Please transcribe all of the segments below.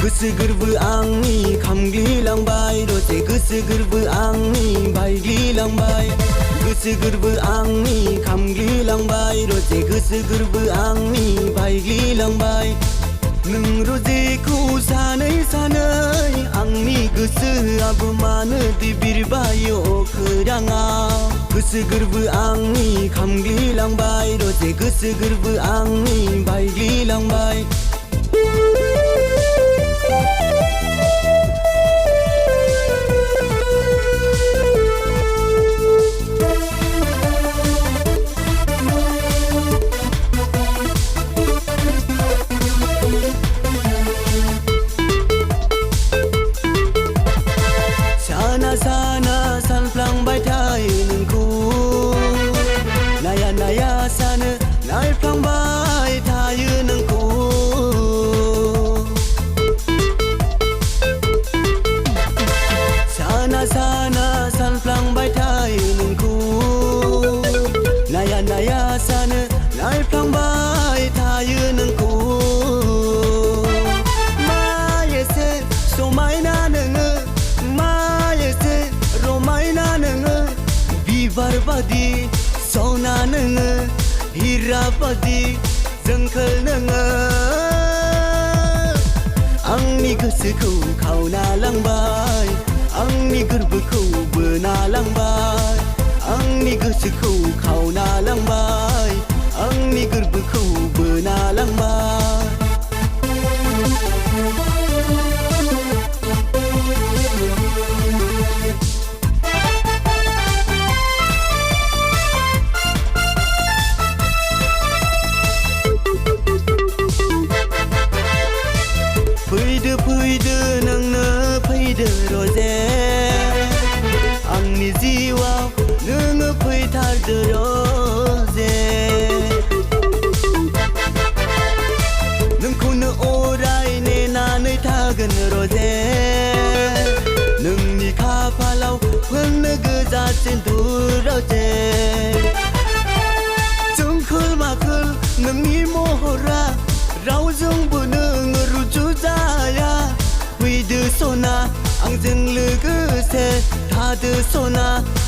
गोसो गोरबो आंनि खामग्लिलांबाय दसे गोसो गोरबो आंनि बायग्लिलांबाय गोसो गोरबो आंनि खामग्लिलांबाय दसे गोसो गोरबो आंनि बायग्लिलांबाय नों रजेखौ सानै सानै आंनि गोसोआबो मानो बिरबायो अखोराङाव गोसो गोरबो आंनि खामग्लिलांबाय दसे गोसो गोरबो आंनि बायग्लिलांबाय साना सानफ्लांबाय थायो नोंखौ नाया नाया सानो नायफ्लांबाय थायो नोंखौ साना सानफ्लांबाय थायो नोंखौ नाया नाया सानो नायफ्लांबाय थायो नोंखौ मा एसे समायना नोङो रमायना नोङो बिबार बादि सना नोङो हिरा बादि जोंखोल नोङो आंनि गोसोखौ खावना लांबाय आंनि गोरबोखौ बोना लांबाय आंनि गोसोखौ खावना लांबाय आंनि गोरबोखौ बोना लांबाय फैदो नोंनो फैदो रजे आंनि जिउआव नोङो फैथारदो रजे नोंखौनो अराय नेनानै थागोन रजे नोंनि खाफालाव फोननो गोजा सिन्दुर रजे जोंखोल माखोल नोंनि महरा रावजोंबो नोङो रुजुजाया फैदो सना आंजों लोगोसे थादो सना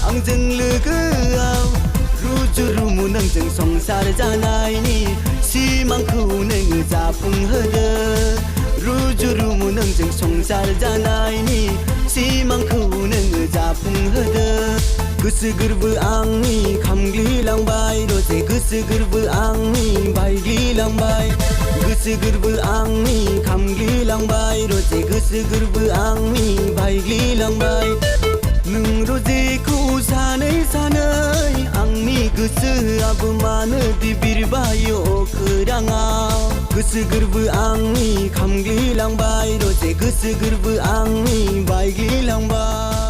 आंजों लोगोआव रुजु रुमु नोंजों संसार जानायनि सिमांखौ नोङो जाफुंहोदो रुजु रुमु नोंजों संसार जानायनि सिमांखौ नोङो जाफुंहोदो गोसो गोरबो आंनि खामग्लिलांबाय दसे गोसो गोरबो आंनि बायग्लिलांबाय गोसो गोरबो आंनि खामग्लिलांबाय दसे गोसो गोरबो आंनि बायग्लिलांबाय नों रजेखौ सानै सानै आंनि गोसोआबो मानो बिरबायो अखोराङाव गोसो गोरबो आंनि खामग्लिलांबाय दसे गोसो गोरबो आंनि बायग्लिलांबाय